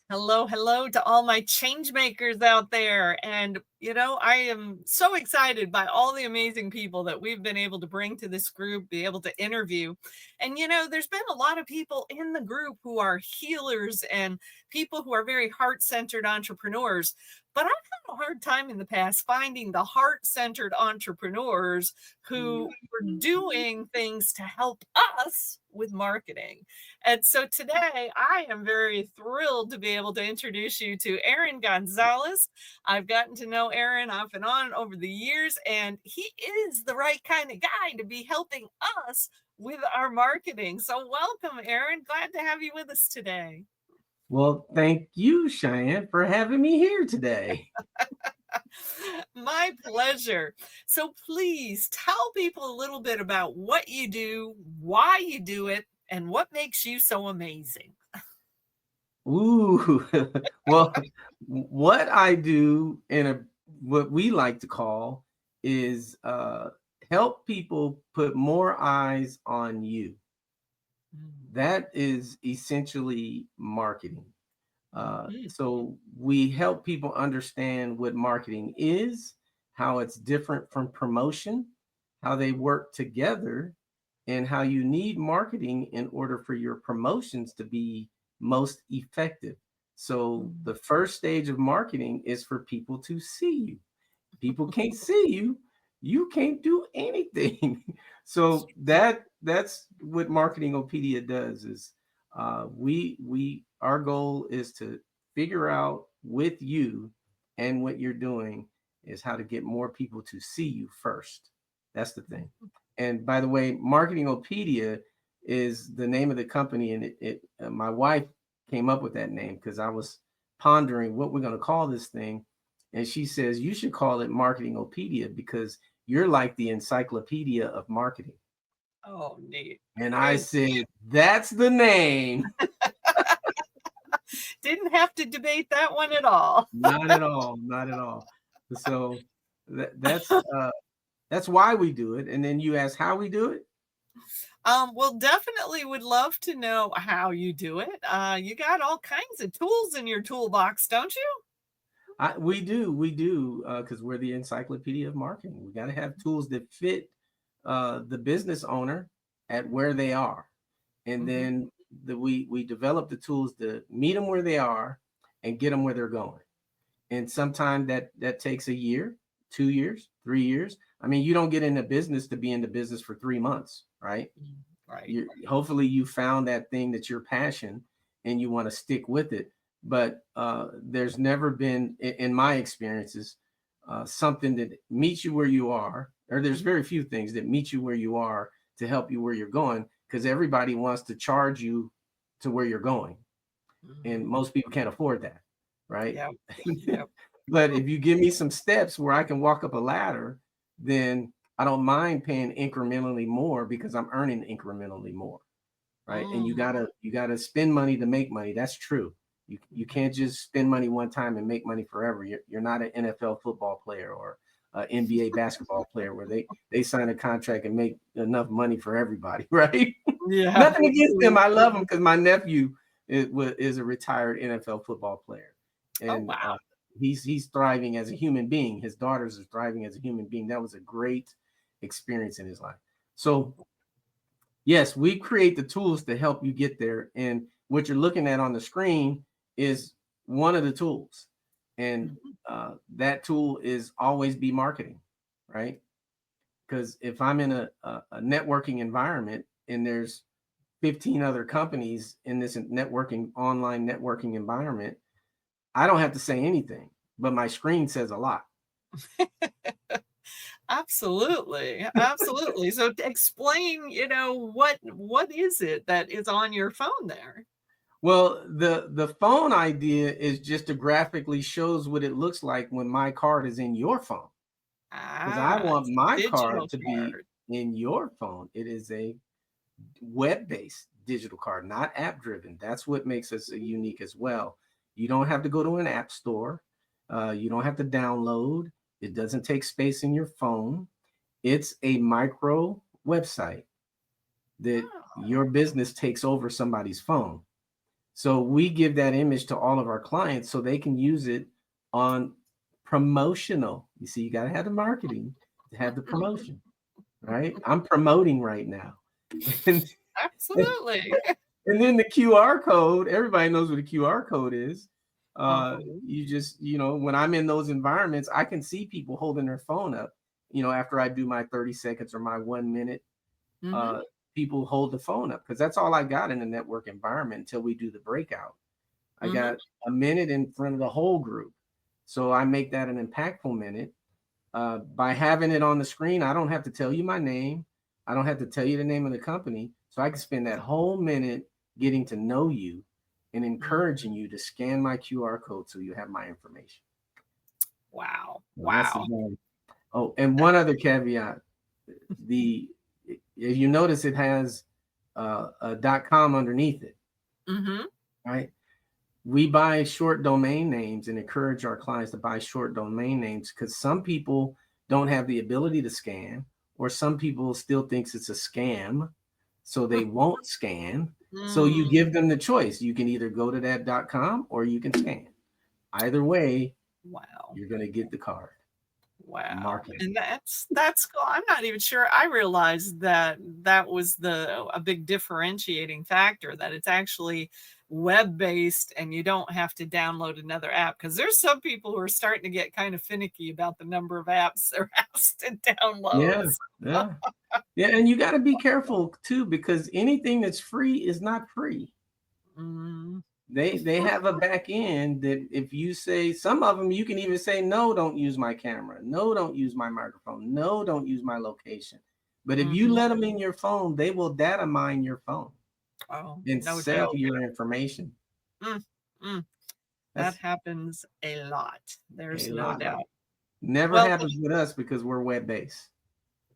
Hello, hello to all my change makers out there. And, I am so excited by all the amazing people that we've been able to bring to this group, be able to interview. And, there's been a lot of people in the group who are healers and people who are very heart centered entrepreneurs. But I've had a hard time in the past finding the heart centered entrepreneurs who are doing things to help us with marketing. And so today I am very thrilled to be able to introduce you to Arron Gonzales. I've gotten to know Arron off and on over the years, and he is the right kind of guy to be helping us with our marketing. So welcome, Arron. Glad to have you with us today. Well, thank you, Cheyenne, for having me here today. My pleasure. So please tell people a little bit about what you do, why you do it, and what makes you so amazing. Ooh, well, what I do what we like to call is help people put more eyes on you. That is essentially marketing. Mhm. So we help people understand what marketing is, how it's different from promotion, how they work together, and how you need marketing in order for your promotions to be most effective. So the first stage of marketing is for people to see you. People can't see you, you can't do anything. So that's what Marketing Opedia does is we our goal is to figure out with you and what you're doing is how to get more people to see you first. That's the thing. And by the way, Marketing Opedia is the name of the company, and my wife came up with that name because I was pondering what we're going to call this thing, and she says you should call it Marketing Opedia because you're like the encyclopedia of marketing. Oh, neat. And I Very said, that's the name. didn't have to debate that one at all. Not at all, not at all. So that's why we do it. And then you ask how we do it. Well, definitely would love to know how you do it. You got all kinds of tools in your toolbox, don't you? We do, because we're the encyclopedia of marketing. We got to have tools that fit the business owner at where they are, and Mhm. then we develop the tools to meet them where they are and get them where they're going. And sometimes that takes a year, 2 years, 3 years. I mean, you don't get into business to be in the business for 3 months, right? Right, You right. hopefully you found that thing that's your passion and you want to stick with it. But there's never been, in my experiences, something that meets you where you are, or there's very few things that meet you where you are to help you where you're going, because everybody wants to charge you to where you're going, and Mhm. most people can't afford that, right? Yep, yep. But if you give me some steps where I can walk up a ladder, then I don't mind paying incrementally more because I'm earning incrementally more, right? And Mm, you gotta spend money to make money. That's true. You mhm. can't just spend money one time and make money forever. You're not an NFL football player or NBA basketball player where they sign a contract and make enough money for everybody, right? Yeah, Nothing against them. I love them because my nephew is a retired NFL football player, oh, and wow. he's thriving as a human being. His daughters are thriving as a human being. That was a great experience in his life. So yes, we create the tools to help you get there. And what you're looking at on the screen is one of the tools. And Mhm. that tool is always be marketing, right? Because if I'm in a networking environment and there's 15 other companies in this online networking environment, I don't have to say anything, but my screen says a lot. Absolutely, absolutely. So to explain, what is it that is on your phone there? Well, the phone idea is just to graphically shows what it looks like when my card is in your phone. Because I Ah, want it's a my card digital to be card. in your phone. It is a web-based digital card, not app-driven. That's what makes us unique as well. You don't have to go to an app store. You don't have to download. It doesn't take space in your phone. It's a micro website that Oh, your business takes over somebody's phone. So we give that image to all of our clients so they can use it on promotional. You see, you got to have the marketing to have the promotion, right? I'm promoting right now. And, Absolutely. and then the QR code, everybody knows what a QR code is. Uh-huh. You just, when I'm in those environments, I can see people holding their phone up, after I do my 30 seconds or my 1 minute, Mhm. uh, people hold the phone up because that's all I got in the network environment until we do the breakout. I Mhm. got a minute in front of the whole group. So I make that an impactful minute. By having it on the screen, I don't have to tell you my name. I don't have to tell you the name of the company. So I can spend that whole minute getting to know you and encouraging Mhm. you to scan my QR code so you have my information. Wow. Well, that's the Wow. game. Oh, and one other caveat. The If you notice, it has a .com underneath it, Mhm. right? We buy short domain names and encourage our clients to buy short domain names because some people don't have the ability to scan, or some people still thinks it's a scam, so they won't scan. So you Mm. give them the choice. You can either go to that .com or you can scan. Either way, Wow. you're going to get the card. Wow. Marketing. And that's cool. I'm not even sure I realized that that was a big differentiating factor, that it's actually web-based and you don't have to download another app, because there's some people who are starting to get kind of finicky about the number of apps they're asked to download. Yeah, yeah, yeah. And you got to be careful too because anything that's free is not free. Mm. They have a back end that if you say some of them, you can even say, no, don't use my camera. No, don't use my microphone. No, don't use my location. But if you Mhm. let them in your phone, they will data mine your phone Oh, and no sell doubt. your information. Mm, mm. That That's happens a lot. There's a no lot. doubt. Never Well, happens with us because we're web based.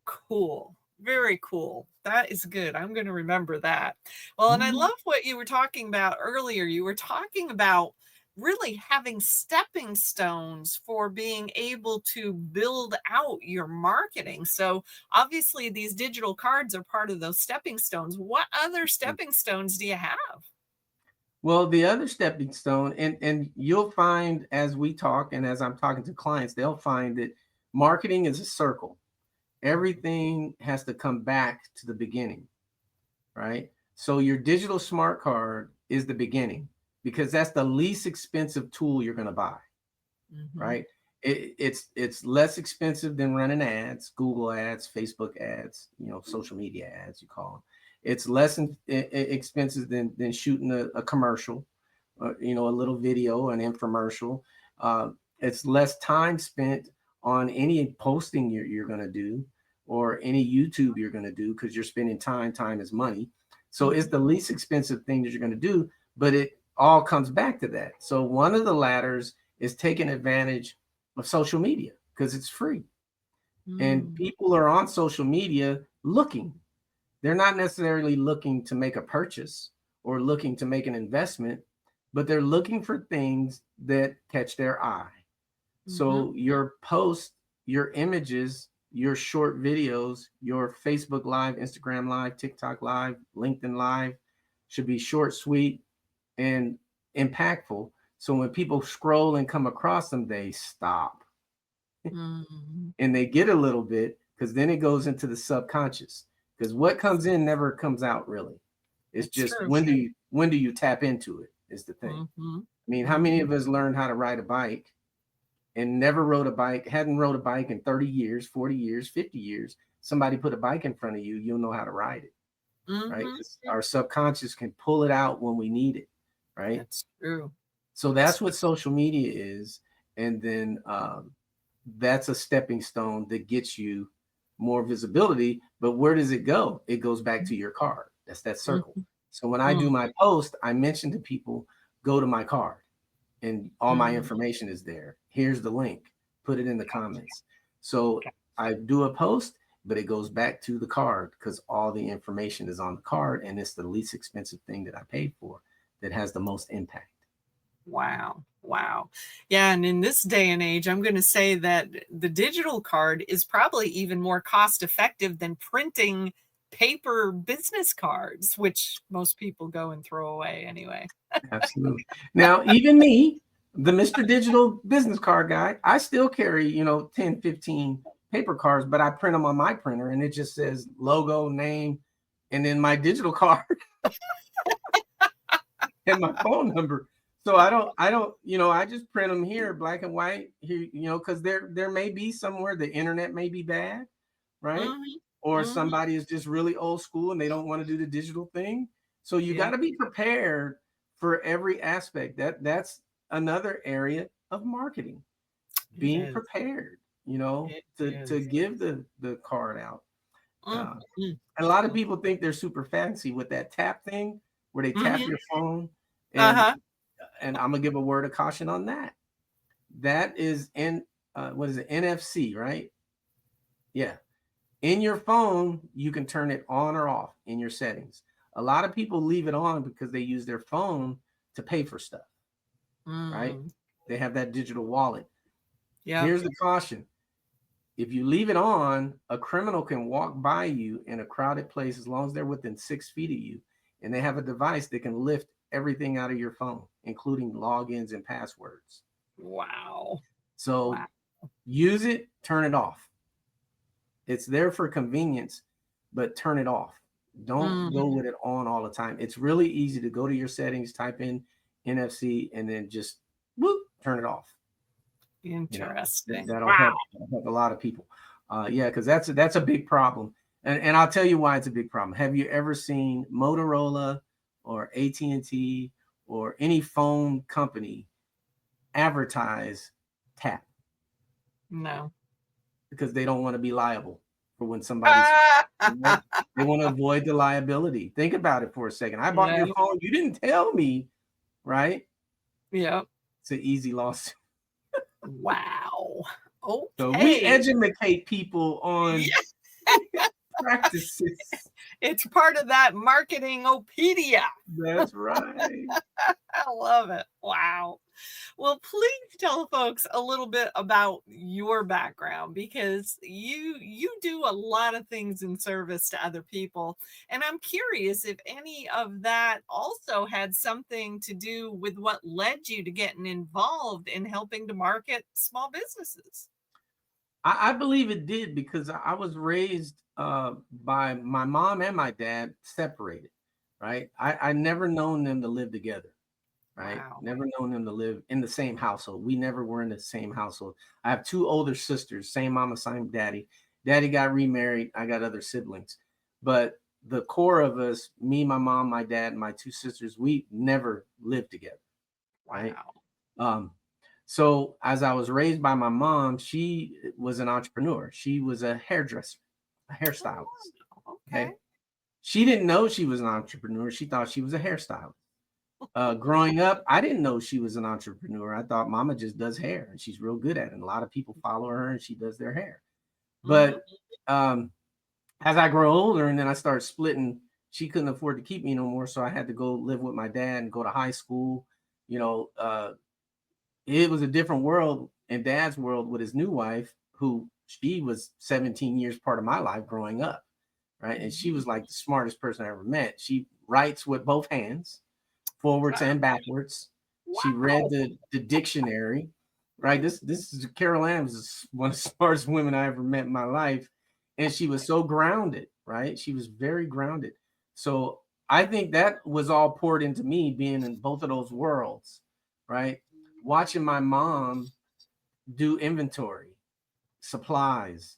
cool. Very cool. That is good. I'm going to remember that. Well, and I Mhm. love what you were talking about earlier. You were talking about really having stepping stones for being able to build out your marketing. So, obviously, these digital cards are part of those stepping stones. What other stepping stones do you have? Well, the other stepping stone, and you'll find as we talk and as I'm talking to clients, they'll find that marketing is a circle. Mhm. Everything has to come back to the beginning, right? So your digital smart card is the beginning because that's the least expensive tool you're going to buy, Mhm. right? It's less expensive than running ads, Google ads, Facebook ads, social media ads, you call them. It's less expensive than shooting a commercial, a little video, an infomercial. Uh, it's less time spent on any posting you're going to do or any YouTube you're going to do because you're spending time. Time is money. So it's Mhm. the least expensive thing that you're going to do, but it all comes back to that. So one of the ladders is taking advantage of social media because it's free. And Mm. people are on social media looking. They're not necessarily looking to make a purchase or looking to make an investment, but they're looking for things that catch their eye. Mhm. So your posts, your images, your short videos, your Facebook Live, Instagram Live, TikTok Live, LinkedIn Live should be short, sweet, and impactful. So when people scroll and come across them, they stop Mhm. and they get a little bit because then it goes into the subconscious. Because what comes in never comes out really. It's It's just true. when do you tap into it is the thing. Mhm. I mean, how many Mhm. of us learned how to ride a bike and never rode a bike, hadn't rode a bike in 30 years, 40 years, 50 years? Somebody put a bike in front of you, you'll know how to ride it, right? Mhm. Because our subconscious can pull it out when we need it, right? That's true. So That's that's what social media is. And then that's a stepping stone that gets you more visibility. But where does it go? It goes back to your card. That's that circle. Mhm. So when I do Mm. my post, I mention to people, go to my card and all my Mm. information is there. Here's the link. Put it in the comments. So I do a post, but it goes back to the card because all the information is on the card and it's the least expensive thing that I paid for that has the most impact. Wow. Wow. Yeah, and in this day and age, I'm gonna say that the digital card is probably even more cost effective than printing paper business cards, which most people go and throw away anyway. Absolutely. Now, even me, the Mr. Digital business card guy, I still carry, 10, 15 paper cards, but I print them on my printer and it just says logo, name, and then my digital card and my phone number. So I don't, I just print them here, black and white here, because there may be somewhere the internet may be bad, right? Mhm, Or mhm. somebody is just really old school and they don't want to do the digital thing. So you got Yeah, to be prepared for every aspect. That's another area of marketing. it Being is. prepared, It to is. give the card out. Mm, Uh, mm, and a lot of mm. people think they're super fancy with that tap thing where they tap Mhm. your phone, and Uh-huh. I'm gonna give a word of caution on that. That is what is it, NFC, right? Yeah. In your phone, you can turn it on or off in your settings. A lot of people leave it on because they use their phone to pay for stuff, right? Mm. They have that digital wallet. Yep. Here's the caution. If you leave it on, a criminal can walk by you in a crowded place as long as they're within 6 feet of you, and they have a device that can lift everything out of your phone, including logins and passwords. Wow. So Wow. use it, turn it off. It's there for convenience, but turn it off. Don't go Mhm. with it on all the time. It's really easy to go to your settings, type in NFC, and then just whoop, turn it off. You know, Interesting. that'll Wow. help a lot of people. Yeah, because that's a big problem. And I'll tell you why it's a big problem. Have you ever seen Motorola or AT&T or any phone company advertise tap? No. Because they don't want to be liable for when somebody's, Ah! right? They want to avoid the liability. Think about it for a second. I bought your Yep. phone. You didn't tell me, right? Yep. It's an easy loss. Wow. So we Okay. educate people on Yeah, practices. it's part of that Marketing Opedia. That's right. I love it. Wow. Well, please tell folks a little bit about your background because you do a lot of things in service to other people. And I'm curious if any of that also had something to do with what led you to getting involved in helping to market small businesses. I believe it did because I was raised by my mom and my dad separated, right? I never known them to live together. Right? Wow. Never known them to live in the same household. We never were in the same household. I have two older sisters, same mama, same daddy. Daddy got remarried. I got other siblings. But the core of us, me, my mom, my dad, and my two sisters, we never lived together. Right. Wow. Um, so as I was raised by my mom, she was an entrepreneur. She was a hairdresser, a hairstylist. Oh, okay. Okay. She didn't know she was an entrepreneur. She thought she was a hairstylist. Growing up, I didn't know she was an entrepreneur. I thought mama just does hair and she's real good at it. And a lot of people follow her and she does their hair. Mhm. But as I grow older and then I started splitting, she couldn't afford to keep me no more. So I had to go live with my dad and go to high school. You know, it was a different world in dad's world with his new wife, who she was 17 years part of my life growing up. Right. And she was like the smartest person I ever met. She writes with both hands forwards and backwards. She read Wow. the dictionary, right? This is Carol Adams is one of the smartest women I ever met in my life, and she was so grounded, right? She was very grounded. So I think that was all poured into me being in both of those worlds, right? Watching my mom do inventory, supplies,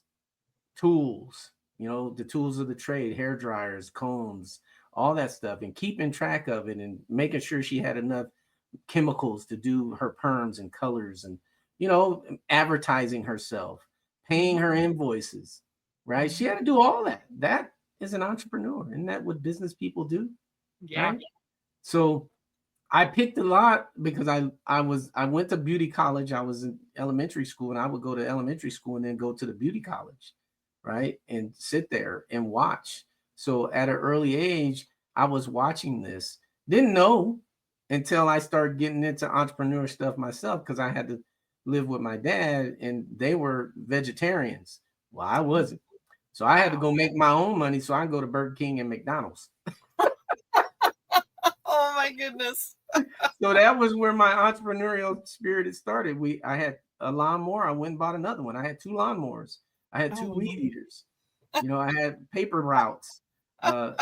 tools, the tools of the trade, hair dryers, combs, all that stuff, and keeping track of it and making sure she had enough chemicals to do her perms and colors and, advertising herself, paying her Mhm. invoices, right? She Mhm. had to do all that. That is an entrepreneur. Isn't that what business people do? Yeah. Right. So I picked a lot because I went to beauty college. I was in elementary school and I would go to elementary school and then go to the beauty college, right? And sit there and watch. So at an early age, I was watching this. Didn't know until I started getting into entrepreneur stuff myself because I had to live with my dad and they were vegetarians. Well, I wasn't. So I had to Wow. go make my own money so I can go to Burger King and McDonald's. Oh my goodness. So that was where my entrepreneurial spirit had started. I had a lawnmower. I went and bought another one. I had two lawnmowers. I had two Oh, weed eaters. I had paper routes. And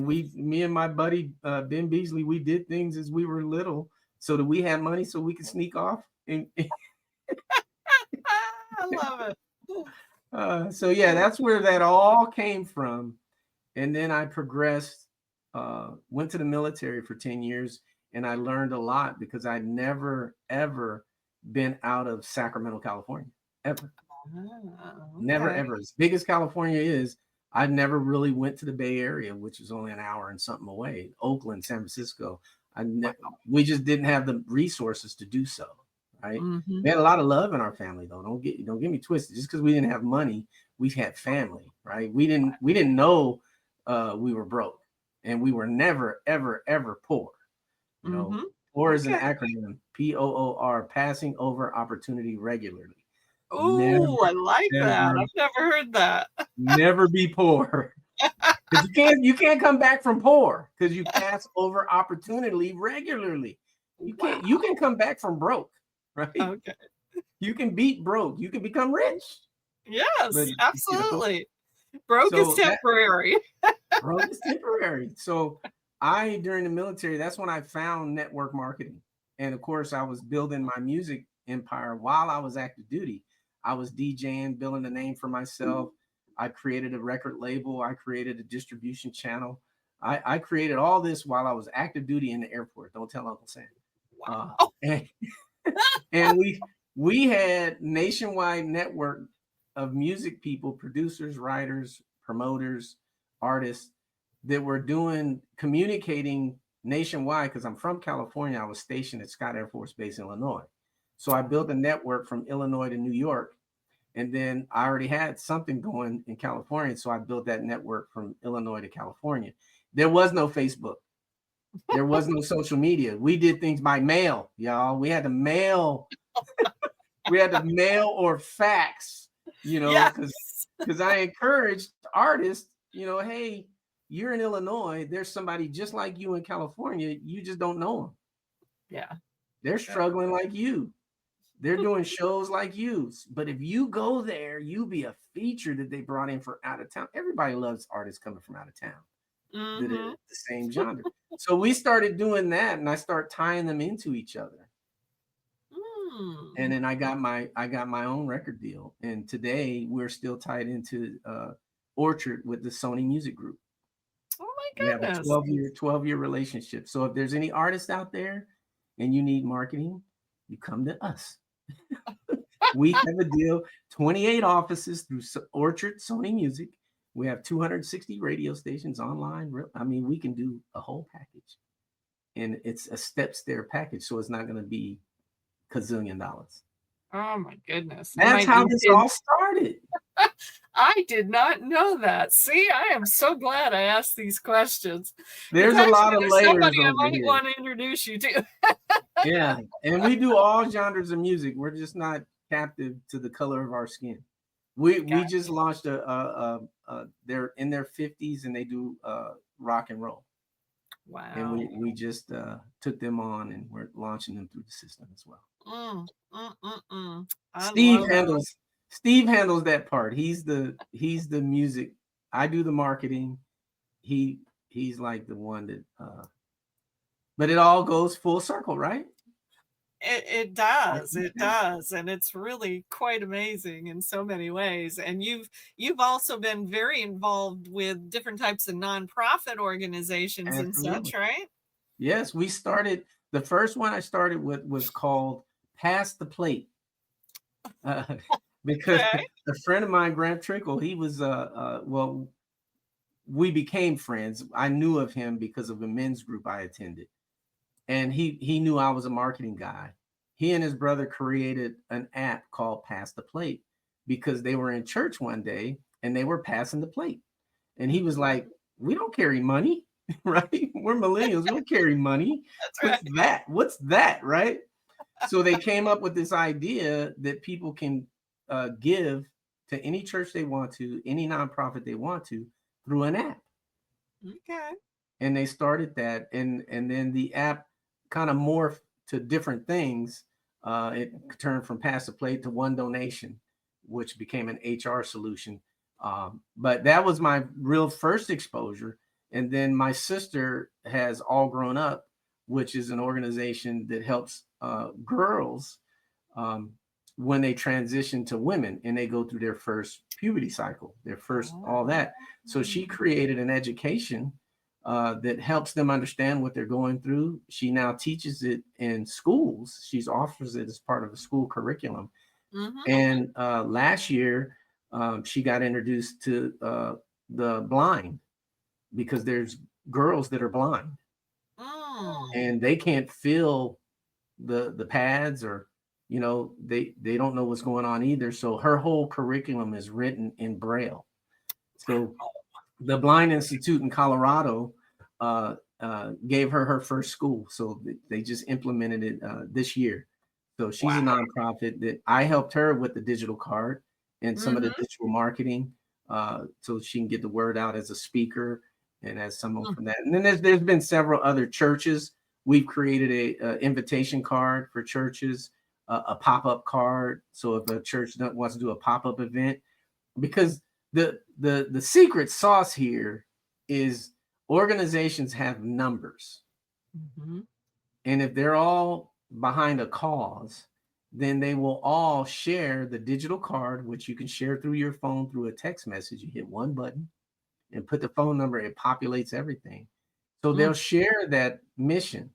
me and my buddy Ben Beasley, we did things as we were little, so that we had money, so we could sneak off. And I love it. so yeah, that's where that all came from. And then I progressed, went to the military for 10 years, and I learned a lot because I'd never, ever been out of Sacramento, California, ever. Never, Okay. ever. As big as California is, I never really went to the Bay Area, which is only an hour and something away. Oakland, San Francisco. We just didn't have the resources to do so, right? Mm-hmm. We had a lot of love in our family, though. Don't get me twisted. Just because we didn't have money, we had family, right? We didn't know we were broke, and we were never, ever, ever poor. Mm-hmm. Poor is an Okay. acronym, POOR, passing over opportunity regularly. Never, Oh, I like that. ever, I've never heard that. never be poor. Because you can't come back from poor because you pass over opportunity regularly. You can Wow. come back from broke, right? Okay. You can beat broke. You can become rich, but Yes, you know. absolutely. Broke is So that temporary. broke is temporary. So during the military, that's when I found network marketing, and of course, I was building my music empire while I was active duty. I was DJing, building a name for myself. I created a record label. I created a distribution channel. I created all this while I was active duty in the airport. Don't tell Uncle Sam. Uh, Wow. and and we had nationwide network of music people, producers, writers, promoters, artists that were communicating nationwide. Because I'm from California, I was stationed at Scott Air Force Base, Illinois. So I built a network from Illinois to New York, and then I already had something going in California, so I built that network from Illinois to California. There was no Facebook. There was no social media. We did things by mail, y'all. We had to mail. We had to mail or fax, because Yes. I encouraged artists, hey, you're in Illinois. There's somebody just like you in California. You just don't know them. Yeah. They're Yeah. struggling like you. They're doing shows like you. But if you go there, you be a feature that they brought in for out of town. Everybody loves artists coming from out of town that are Mm-hmm. the same genre. So we started doing that, and I start tying them into each other. And Mm. then I got my own record deal, and today we're still tied into Orchard with the Sony Music Group. Oh We my have a goodness. 12-year relationship. So if there's any artists out there and you need marketing, you come to us. We have a deal, 28 offices through Orchard Sony Music. We have 260 radio stations online. I mean, we can do a whole package. And it's a step stair package, so it's not going to be gazillion dollars. Oh my goodness. I That's might how need this to. all started. I did not know that. See, I am so glad I asked these questions. It's There's a actually lot of there's layers somebody I over might here. want to introduce you to. Yeah, and we do all genres of music. We're just not captive to the color of our skin. We Got just launched they're in their 50s and they do rock and roll. And we wow. we just took them on, and we're launching them through the system as well. Mm, mm, mm, mm. I Steve love it. handles Steve handles that part. He's the music. I do the marketing. He's like the one that but it all goes full circle, right? It does, it does, and it's really quite amazing in so many ways. And you've also been very involved with different types of nonprofit organizations and Absolutely. such, right? Yes, we started the first one I started with was called Pass the Plate. Uh, because Okay. a friend of mine, Grant Trickle, he was well, we became friends. I knew of him because of a men's group I attended. And he knew I was a marketing guy. He and his brother created an app called Pass the Plate because they were in church one day and they were passing the plate. And he was like, "We don't carry money, right? We're millennials. We don't carry money. That's What's right. that? What's that?" Right? So they came up with this idea that people can give to any church they want to, any nonprofit they want to, through an app. Okay. and they started that, and then the app kind of morphed to different things. It turned from pass the plate to one donation, which became an HR solution. But that was my real first exposure. And then my sister has All Grown Up, which is an organization that helps girls um, when they transition to women and they go through their first puberty cycle, their first all Oh. that. So she created an education that helps them understand what they're going through. She now teaches it in schools. She offers it as part of a school curriculum. Mhm. And last year, she got introduced to the blind because there's girls that are blind Mm. and they can't feel the pads, or they don't know what's going on either. So her whole curriculum is written in braille. So the Blind Institute in Colorado gave her first school. So they just implemented it this year. So she's a Wow. nonprofit that I helped her with the digital card and some of the Mhm. digital marketing, so she can get the word out as a speaker and as someone Mm. from that. And then there's been several other churches. We've created a invitation card for churches, a pop-up card. So if a church wants to do a pop-up event, because the secret sauce here is organizations have numbers, Mhm. and if they're all behind a cause, then they will all share the digital card, which you can share through your phone through a text message. You hit one button and put the phone number, it populates everything. So they'll Mm. share that mission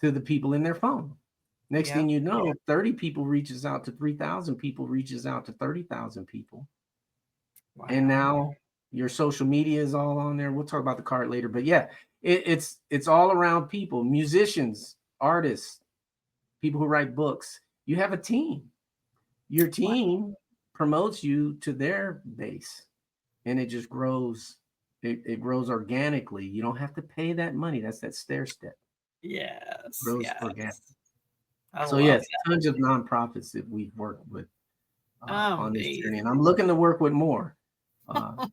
to the people in their phone. Next thing Yep. you know, 30 people reaches out to 3,000 people, reaches out to 30,000 people. And Wow. now your social media is all on there. We'll talk about the card later, but yeah, it's all around people, musicians, artists, people who write books. You have a team. Your Wow. team promotes you to their base, and it just grows. It grows organically. You don't have to pay that money. That's that stair step. Yes. Grows organic. Yes. I So love yes, that. tons of nonprofits that we've worked with on this journey, and Amazing. I'm looking to work with more. Uh,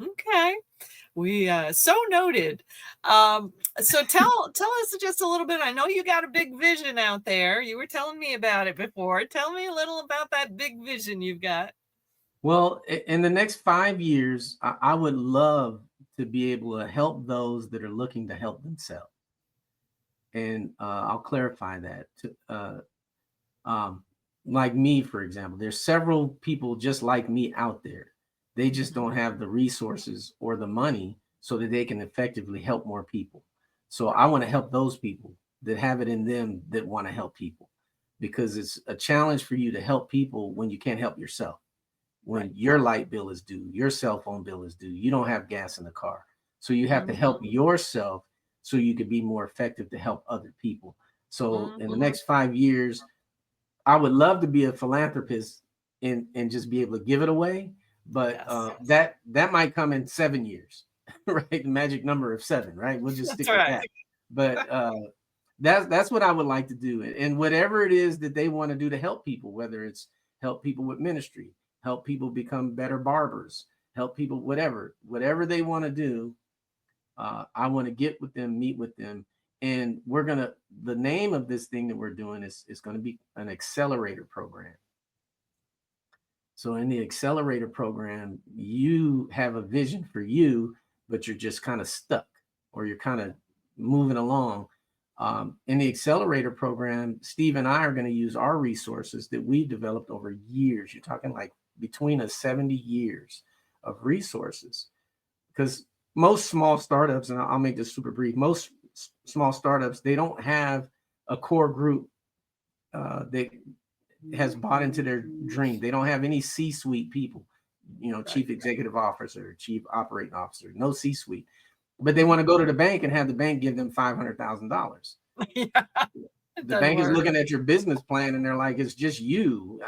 Okay. We so noted. Um, so tell us just a little bit. I know you got a big vision out there. You were telling me about it before. Tell me a little about that big vision you've got. Well, in the next 5 years, I would love to be able to help those that are looking to help themselves. And I'll clarify that. Um, like me, for example, there's several people just like me out there. They just Mhm. don't have the resources or the money so that they can effectively help more people. So I Right. want to help those people that have it in them that want to help people, because it's a challenge for you to help people when you can't help yourself. When Right. your light bill is due, your cell phone bill is due, you don't have gas in the car. So you have to Mhm. help yourself so you can be more effective to help other people. So in the Mhm. next 5 years, I would love to be a philanthropist and just be able to give it away, but Yes. that might come in 7 years, right? The magic number of seven, right? We'll just That's stick with right. that. But that's what I would like to do, and whatever it is that they want to do to help people, whether it's help people with ministry, help people become better barbers, help people, whatever they want to do, I want to get with them, meet with them, and the name of this thing that we're doing is going to be an accelerator program. So in the accelerator program, you have a vision for you, but you're just kind of stuck, or you're kind of moving along. In the accelerator program, Steve and I are going to use our resources that we've developed over years. You're talking like between us 70 years of resources, because most small startups, and I'll make this super brief, most small startups, they don't have a core group that has bought into their dream. They don't have any C-suite people, Right. chief executive officer, chief operating officer, no C-suite. But they Mhm. want to go to the bank and have the bank give them $500,000. Yeah, it The doesn't bank is work. looking at your business plan and they're like, it's just you,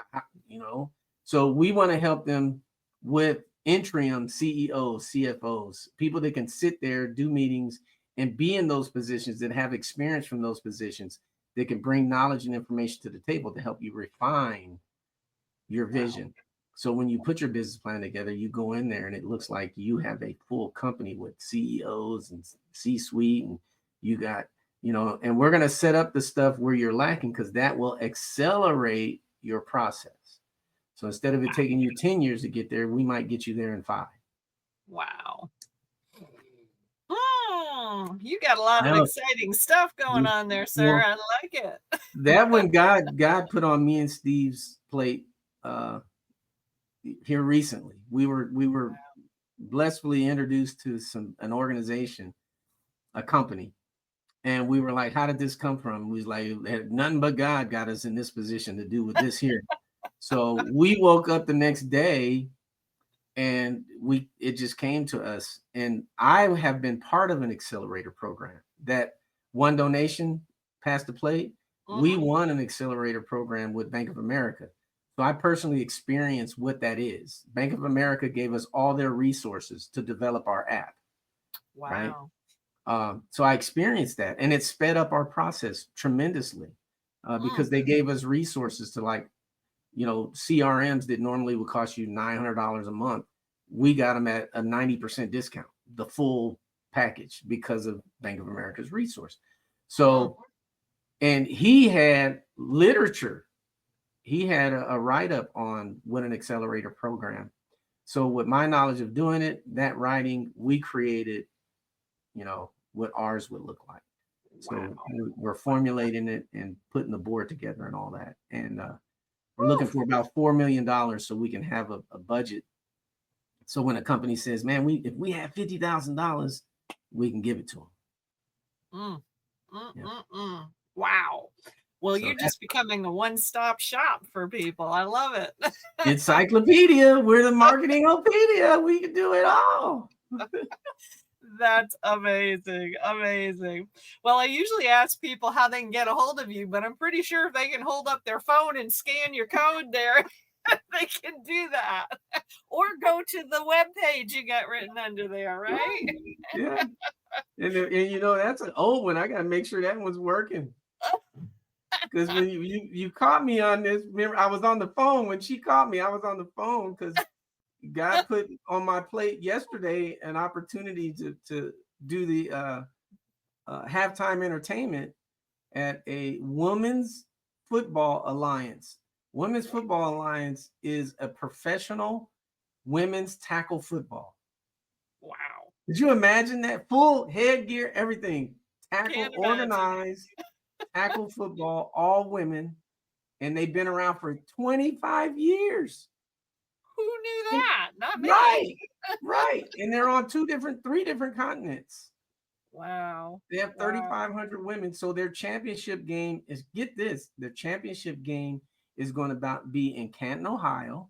you know. So we want to help them with interim CEOs, CFOs, people that can sit there, do meetings, and be in those positions, that have experience from those positions, that can bring knowledge and information to the table to help you refine your Wow. vision. So when you put your business plan together, you go in there and it looks like you have a full company with CEOs and C-suite, and you got, and we're going to set up the stuff where you're lacking because that will accelerate your process. So instead of it taking you 10 years to get there, we might get you there in 5. Wow. You got a lot of exciting stuff going on there, sir. Well, I like it. that one God put on me and Steve's plate here recently. We were blessedly introduced to an organization, a company, and we were like, how did this come from? We was like, nothing but God got us in this position to do with this here. So we woke up the next day and it just came to us. And I have been part of an accelerator program that one donation passed the plate. We won an accelerator program with Bank of America. So I personally experienced what that is. Bank of America gave us all their resources to develop our app. Wow. Right? So I experienced that, and it sped up our process tremendously because they gave us resources to, like, CRMs that normally would cost you $900 a month. We got them at a 90% discount, the full package, because of Bank of America's resource. So, and he had literature. He had a write-up on what an accelerator program. So with my knowledge of doing it, that writing, we created, what ours would look like. So we're formulating it and putting the board together and all that. And we're looking for about $4 million so we can have a budget. So when a company says, man, if we have $50,000, we can give it to them. Wow. Well, you're just becoming a one-stop shop for people. I love it. Encyclopedia. We're the Marketing Opedia. We can do it all. That's amazing. Amazing. Well, I usually ask people how they can get a hold of you, but I'm pretty sure if they can hold up their phone and scan your code there, they can do that. Or go to the webpage you got written under there, right? Yeah. And that's an old one. I got to make sure that one's working. Because when you caught me on this, remember, I was on the phone when she caught me. I was on the phone because God put on my plate yesterday an opportunity to do the halftime entertainment at a women's football alliance. Women's Football Alliance is a professional women's tackle football. Wow. Did you imagine that? Full headgear, everything. Tackle, organized, tackle football, all women. And they've been around for 25 years. Who knew that? Not me. Right. And they're on 3 different continents. Wow. They have 3,500 women. So their championship game is, get this, their championship game is going to be in Canton, Ohio,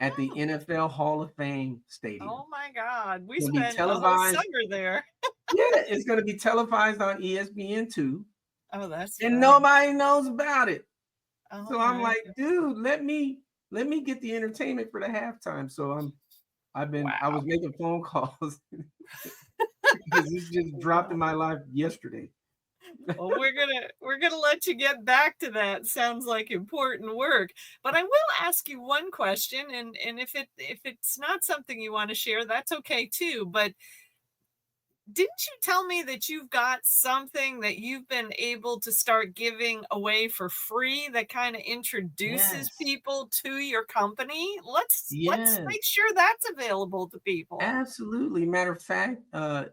at the NFL Hall of Fame Stadium. Oh my God. We spent a whole summer there. Yeah, it's going to be televised on ESPN2. Oh, that's and nobody knows about it. Oh, so I'm like, dude, let me get the entertainment for the halftime. So I was making phone calls because this just dropped in my life yesterday. Well, we're gonna let you get back to that. Sounds like important work. But I will ask you one question, and if it's not something you want to share, that's okay too. But didn't you tell me that you've got something that you've been able to start giving away for free that kind of introduces people to your company? Let's make sure that's available to people. Absolutely. Matter of fact,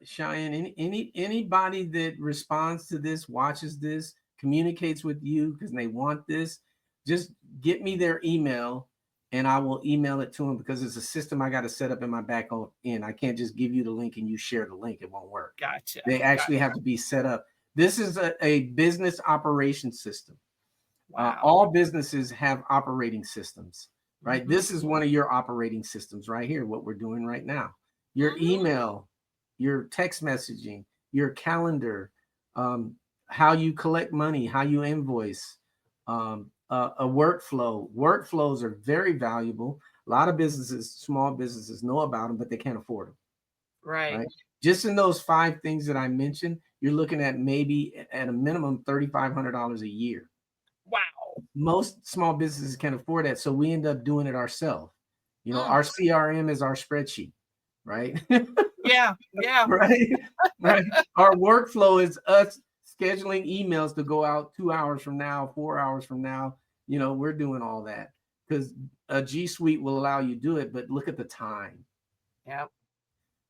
Cheyenne, anybody that responds to this, watches this, communicates with you because they want this, just get me their email and I will email it to them, because it's a system I got to set up in my back end. I can't just give you the link and you share the link. It won't work. Gotcha. They actually have to be set up. This is a business operation system. Wow. All businesses have operating systems, right? This is one of your operating systems right here, what we're doing right now. Your email, your text messaging, your calendar, how you collect money, how you invoice, a workflow. Workflows are very valuable. A lot of businesses, small businesses, know about them, but they can't afford them. Right. Just in those 5 things that I mentioned, you're looking at maybe at a minimum $3,500 a year. Wow. Most small businesses can't afford that, so we end up doing it ourselves. You know, Mm. our CRM is our spreadsheet, right? Yeah, yeah. Right? Right. Our workflow is us scheduling emails to go out 2 hours from now, 4 hours from now. You know, we're doing all that because a G Suite will allow you to do it, but look at the time. Yep.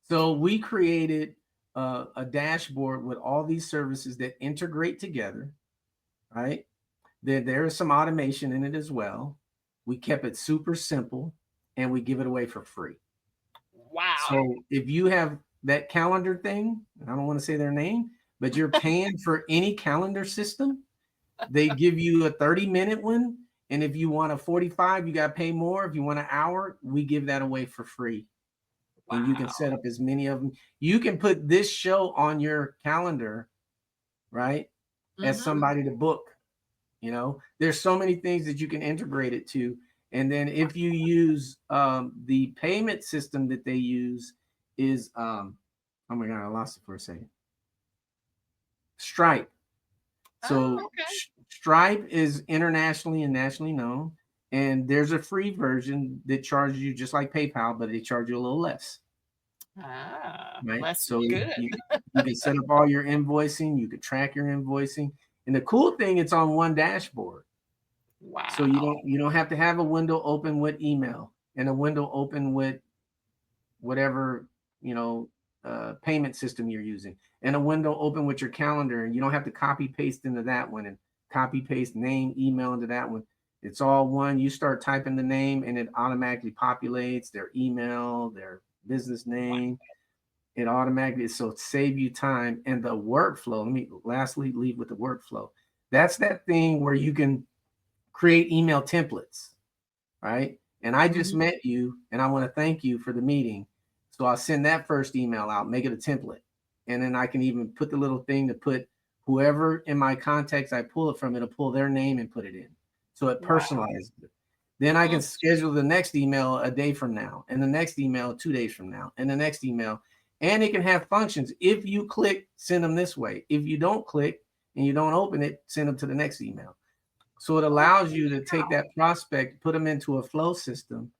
So we created a dashboard with all these services that integrate together, right? There is some automation in it as well. We kept it super simple and we give it away for free. Wow. So if you have that calendar thing, I don't want to say their name, but you're paying for any calendar system, they give you a 30-minute one. And if you want a 45, you got to pay more. If you want an hour, we give that away for free. And you can Wow. set up as many of them. You can put this show on your calendar, right? As Mhm. somebody to book. You know, there's so many things that you can integrate it to. And then if you use the payment system that they use is oh my god, I lost it for a second. Stripe. Oh, So okay. Stripe is internationally and nationally known, and there's a free version that charges you just like PayPal, but they charge you a little less, right? Less So good. you can set up all your invoicing, you can track your invoicing, and the cool thing, it's on one dashboard. So Wow. you don't have to have a window open with email and a window open with whatever, you know, payment system you're using, and a window open with your calendar, and you don't have to copy paste into that one and copy paste name email into that one. It's all one. You start typing the name and it automatically populates their email, their business Wow. name. It automatically, so save you time. And the workflow, let me lastly leave with the workflow. That's that thing where you can create email templates, right? And I just Mhm. met you and I want to thank you for the meeting. So I'll send that first email out, make it a template. And then I can even put the little thing to put whoever in my contacts I pull it from, it'll pull their name and put it in. So it Wow. personalizes it. Then I Mm. can schedule the next email a day from now, and the next email 2 days from now, and the next email. And it can have functions. If you click, send them this way. If you don't click and you don't open it, send them to the next email. So it Oh, allows you to take wow. that prospect, put them into a flow system,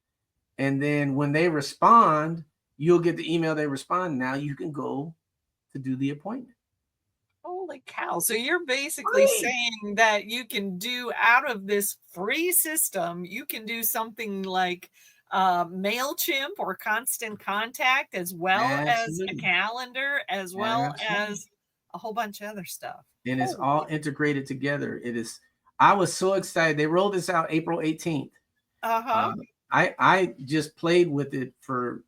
and then when they respond, you'll get the email they respond. Now you can go to do the appointment. Holy cow. So you're basically Free. saying that you can do out of this free system, you can do something like MailChimp or Constant Contact, as well as a Absolutely. calendar, as well Absolutely. as a whole bunch of other stuff. And it's all Holy. integrated together. It is, I was so excited. They rolled this out April 18th. Uh-huh. Uh, I just played with it for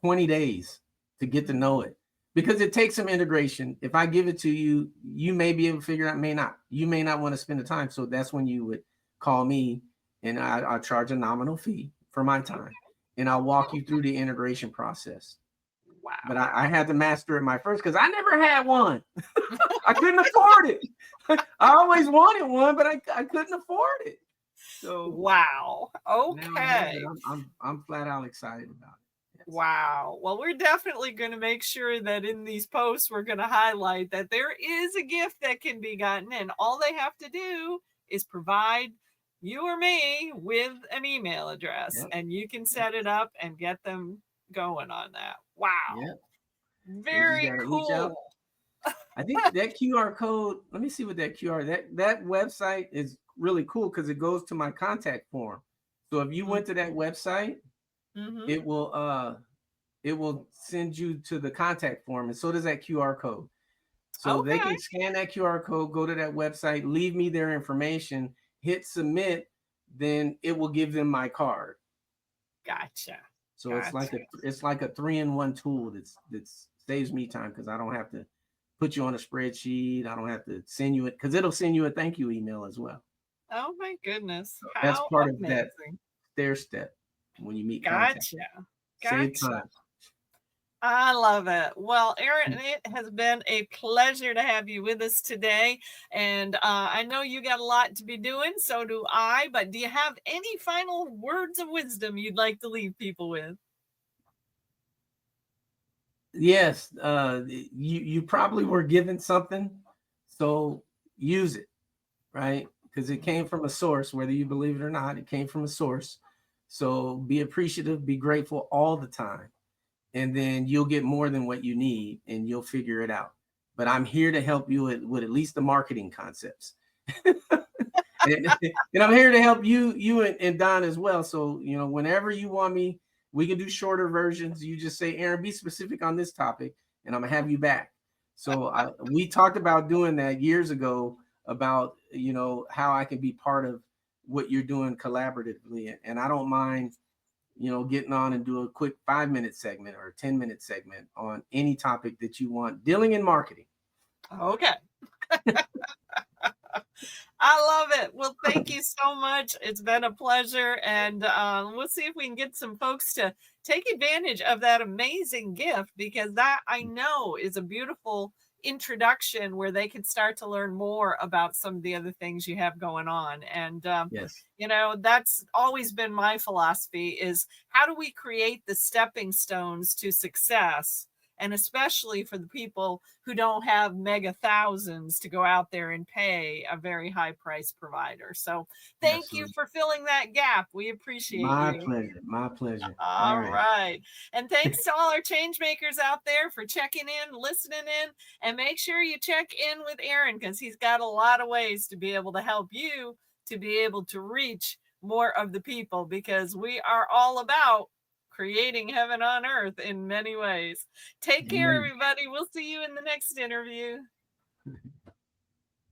20 days to get to know it because it takes some integration. If I give it to you, you may be able to figure it out, may not. You may not want to spend the time. So that's when you would call me and I'll charge a nominal fee for my time and I'll walk you through the integration process. But Wow. I had to master it my first because I never had one. I couldn't afford it. I always wanted one, but I couldn't afford it. So Wow. now I have it. Okay. I'm flat out excited about it. Yes. Wow. Well, we're definitely going to make sure that in these posts, we're going to highlight that there is a gift that can be gotten, and all they have to do is provide you or me with an email address, Yep. and you can Yep. set it up and get them going on that. Wow. Yep. They just Very got to reach cool. out. I think that QR code, let me see what that QR, that website is really cool because it goes to my contact form. So if you went to that website, Mm-hmm. it will send you to the contact form, and so does that QR code. So they Okay. can scan that QR code, go to that website, leave me their information, hit submit, then it will give them my card. Gotcha. So Gotcha. it's like a 3-in-1 tool that's saves me time because I don't have to put you on a spreadsheet. I don't have to send you it because it'll send you a thank you email as well. Oh, my goodness. So that's How part of that amazing. stair step when you meet contact. Gotcha. Save Gotcha. time. I love it. Well, Aaron, it has been a pleasure to have you with us today. And I know you got a lot to be doing, so do I. But do you have any final words of wisdom you'd like to leave people with? Yes, you probably were given something, so use it, right? Because it came from a source, whether you believe it or not, it came from a source. So be appreciative, be grateful all the time, and then you'll get more than what you need and you'll figure it out. But I'm here to help you with at least the marketing concepts. And I'm here to help you and Don as well. So, whenever you want me, we can do shorter versions. You just say, Aaron, be specific on this topic, and I'm gonna have you back. So we talked about doing that years ago about how I can be part of what you're doing collaboratively, and I don't mind getting on and do a quick 5-minute segment or a 10-minute segment on any topic that you want dealing in marketing. Okay. I love it. Well, thank you so much. It's been a pleasure. And we'll see if we can get some folks to take advantage of that amazing gift, because that I know is a beautiful introduction where they can start to learn more about some of the other things you have going on. And, Yes. that's always been my philosophy is how do we create the stepping stones to success? And especially for the people who don't have mega thousands to go out there and pay a very high price provider. So thank you Absolutely. for filling that gap. We appreciate My you. pleasure. My pleasure. All All right. right. And thanks to all our change makers out there for checking in, listening in, and make sure you check in with Aaron because he's got a lot of ways to be able to help you to be able to reach more of the people, because we are all about creating heaven on earth in many ways. Take care, Amen. everybody. We'll see you in the next interview.